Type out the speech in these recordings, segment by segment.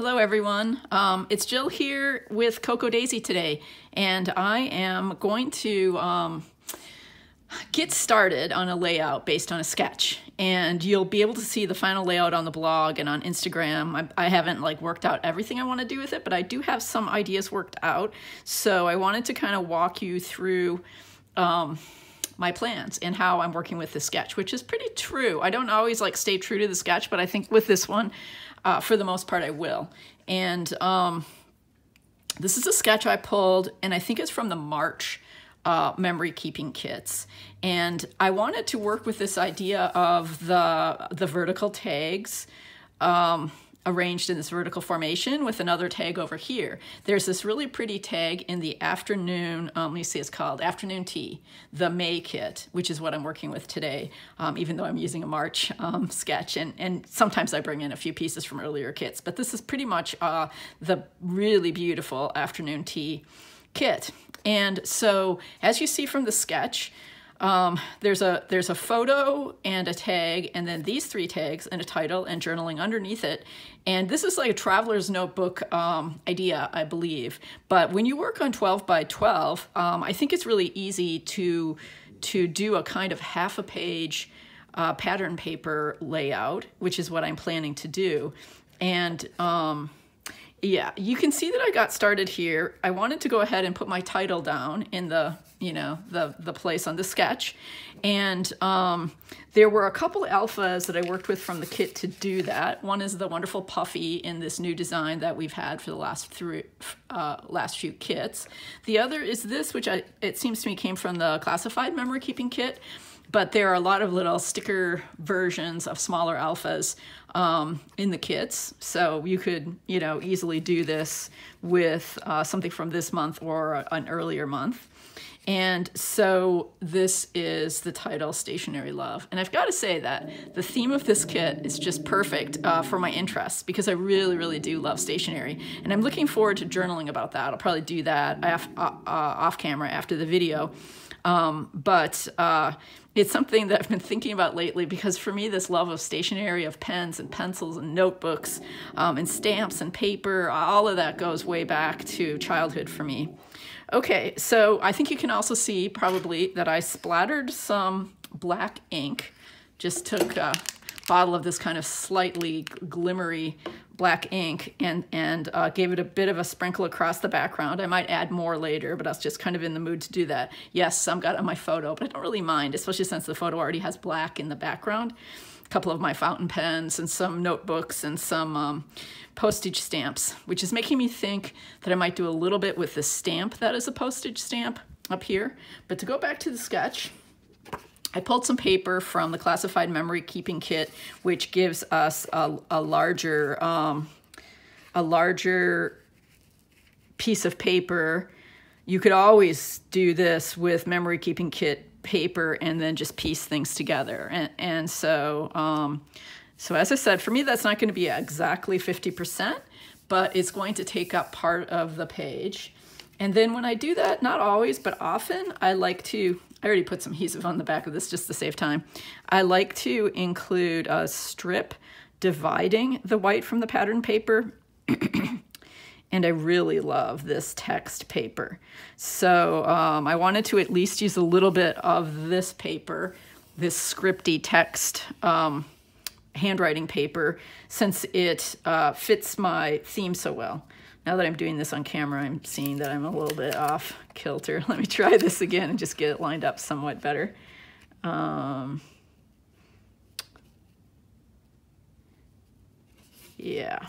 Hello everyone, it's Jill here with Cocoa Daisy today, and I am going to get started on a layout based on a sketch, and you'll be able to see the final layout on the blog and on Instagram. I haven't worked out everything I want to do with it, but I do have some ideas worked out, so I wanted to kind of walk you through my plans and how I'm working with the sketch, which is pretty true. I don't always stay true to the sketch, but I think with this one, for the most part, I will. And this is a sketch I pulled, and I think it's from the March memory keeping kits. And I wanted to work with this idea of the vertical tags arranged in this vertical formation with another tag over here. There's this really pretty tag in the afternoon, let me see, it's called Afternoon Tea, the May kit, which is what I'm working with today, even though I'm using a March sketch, and sometimes I bring in a few pieces from earlier kits, but this is pretty much the really beautiful Afternoon Tea kit. And so as you see from the sketch, there's a photo and a tag, and then these three tags and a title and journaling underneath it. And this is like a traveler's notebook idea, I believe. But when you work on 12 by 12, I think it's really easy to do a kind of half a page pattern paper layout, which is what I'm planning to do. And yeah, you can see that I got started here. I wanted to go ahead and put my title down in the place on the sketch. And there were a couple alphas that I worked with from the kit to do that. One is the wonderful Puffy in this new design that we've had for the last few kits. The other is this, which it seems to me came from the classified memory keeping kit. But there are a lot of little sticker versions of smaller alphas in the kits. So you could, easily do this with something from this month or an earlier month. And so this is the title, Stationery Love. And I've got to say that the theme of this kit is just perfect for my interests, because I really, really do love stationery. And I'm looking forward to journaling about that. I'll probably do that off camera after the video. It's something that I've been thinking about lately, because for me, this love of stationery, of pens and pencils and notebooks and stamps and paper, all of that goes way back to childhood for me. Okay, so I think you can also see probably that I splattered some black ink, just took a bottle of this kind of slightly glimmery black ink and gave it a bit of a sprinkle across the background. I might add more later, but I was just kind of in the mood to do that. Yes, some got on my photo, but I don't really mind, especially since the photo already has black in the background. A couple of my fountain pens and some notebooks and some postage stamps, which is making me think that I might do a little bit with the stamp that is a postage stamp up here. But to go back to the sketch, I pulled some paper from the classified memory keeping kit, which gives us a larger piece of paper. You could always do this with memory keeping kit paper and then just piece things together. So as I said, for me, that's not going to be exactly 50%, but it's going to take up part of the page. And then when I do that, not always, but often, I already put some adhesive on the back of this just to save time. I like to include a strip dividing the white from the pattern paper. And I really love this text paper. So I wanted to at least use a little bit of this paper, this scripty text handwriting paper, since it fits my theme so well. Now that I'm doing this on camera, I'm seeing that I'm a little bit off kilter. Let me try this again and just get it lined up somewhat better. Yeah.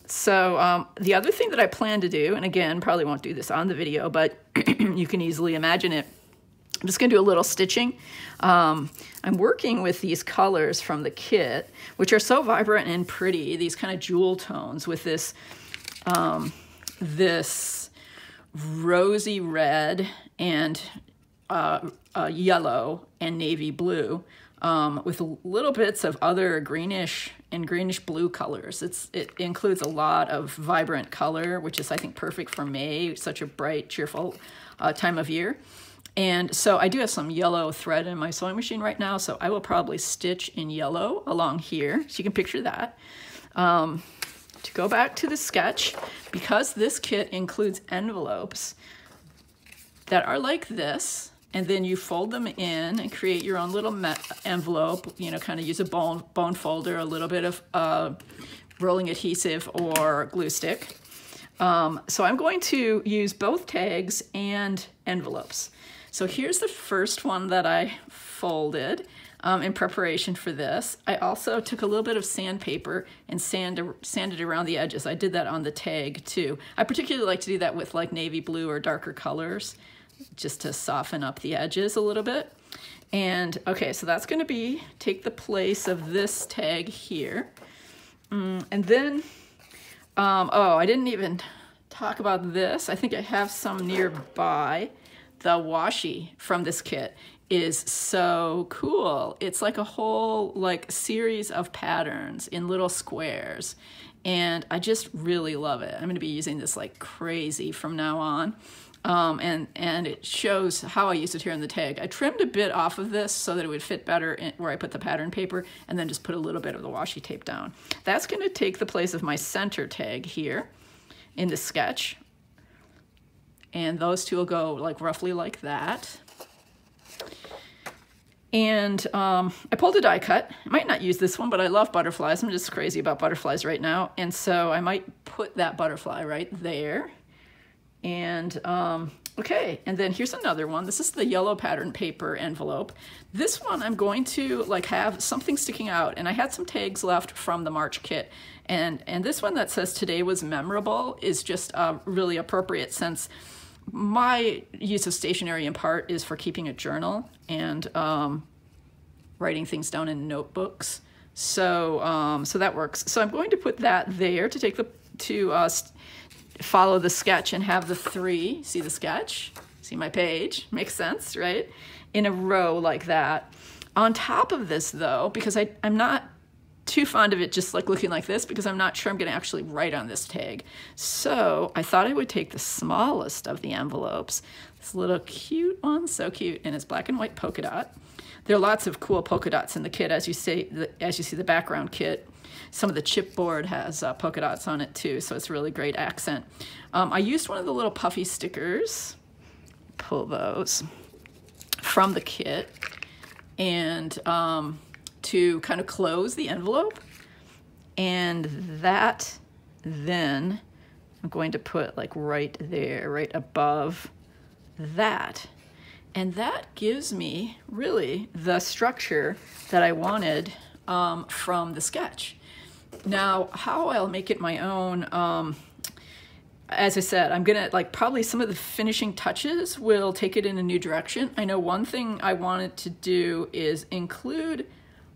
So the other thing that I plan to do, and again, probably won't do this on the video, but you can easily imagine it. I'm just going to do a little stitching. I'm working with these colors from the kit, which are so vibrant and pretty, these kind of jewel tones with this this rosy red and yellow and navy blue, with little bits of other greenish and greenish blue colors. It includes a lot of vibrant color, which is, I think, perfect for May, such a bright, cheerful time of year. And so I do have some yellow thread in my sewing machine right now, so I will probably stitch in yellow along here, so you can picture that. to go back to the sketch, because this kit includes envelopes that are like this, and then you fold them in and create your own little envelope, you know, kind of use a bone folder, a little bit of rolling adhesive or glue stick. So I'm going to use both tags and envelopes. So here's the first one that I folded in preparation for this. I also took a little bit of sandpaper and sanded around the edges. I did that on the tag too. I particularly like to do that with like navy blue or darker colors, just to soften up the edges a little bit. And okay, so that's going to take the place of this tag here. And then, oh, I didn't even talk about this. I think I have some nearby. The washi from this kit is so cool. It's like a whole like series of patterns in little squares. And I just really love it. I'm going to be using this like crazy from now on. And it shows how I used it here on the tag. I trimmed a bit off of this so that it would fit better where I put the pattern paper, and then just put a little bit of the washi tape down. That's going to take the place of my center tag here in the sketch. And those two will go like roughly like that. And I pulled a die cut. I might not use this one, but I love butterflies. I'm just crazy about butterflies right now. And so I might put that butterfly right there. And okay, and then here's another one. This is the yellow pattern paper envelope. This one I'm going to like have something sticking out, and I had some tags left from the March kit. And this one that says today was memorable is just really appropriate, since my use of stationery in part is for keeping a journal and writing things down in notebooks. So so that works. So I'm going to put that there to take follow the sketch and have the three, see the sketch, see my page, makes sense, right? In a row like that. On top of this though, because I'm not too fond of it just like looking like this, because I'm not sure I'm gonna actually write on this tag. So I thought I would take the smallest of the envelopes, this little cute one, so cute, and it's black and white polka dot. There are lots of cool polka dots in the kit, as you see the background kit. Some of the chipboard has polka dots on it too, so it's a really great accent. I used one of the little puffy stickers, pull those from the kit, and to kind of close the envelope. And that then I'm going to put like right there, right above that. And that gives me really the structure that I wanted from the sketch. Now, how I'll make it my own, as I said, I'm gonna like probably some of the finishing touches will take it in a new direction. I know one thing I wanted to do is include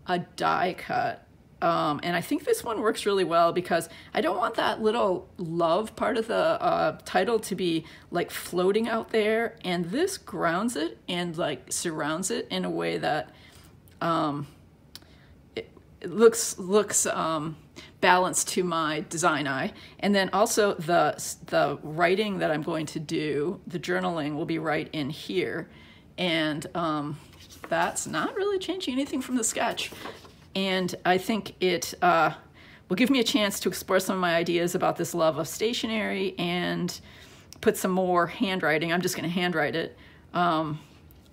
a die cut. And I think this one works really well because I don't want that little love part of the title to be like floating out there, and this grounds it and like surrounds it in a way that it looks balanced to my design eye. And then also the writing that I'm going to do, the journaling, will be right in here, and that's not really changing anything from the sketch. And I think it will give me a chance to explore some of my ideas about this love of stationery and put some more handwriting. I'm just going to handwrite it on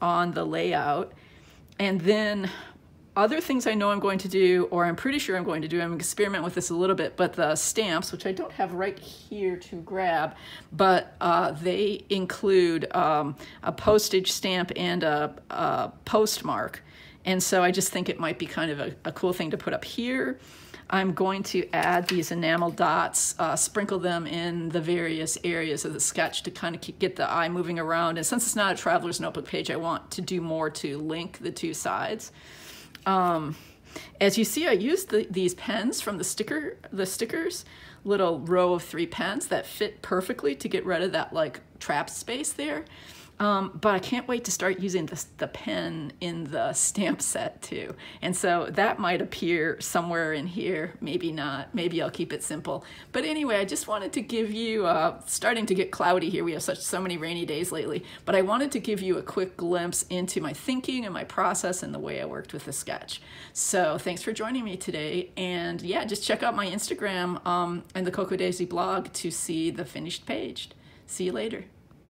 the layout. And then other things I know I'm going to do, or I'm pretty sure I'm going to do, I'm going to experiment with this a little bit, but the stamps, which I don't have right here to grab, but they include a postage stamp and a postmark. And so I just think it might be kind of a cool thing to put up here. I'm going to add these enamel dots, sprinkle them in the various areas of the sketch to kind of get the eye moving around. And since it's not a traveler's notebook page, I want to do more to link the two sides. As you see, I used these pens from the stickers, little row of 3 pens that fit perfectly to get rid of that like trap space there. But I can't wait to start using the pen in the stamp set too. And so that might appear somewhere in here, maybe not, maybe I'll keep it simple. But anyway, I just wanted to give you, starting to get cloudy here, we have so many rainy days lately, but I wanted to give you a quick glimpse into my thinking and my process and the way I worked with the sketch. So thanks for joining me today, and yeah, just check out my Instagram and the Coco Daisy blog to see the finished page. See you later.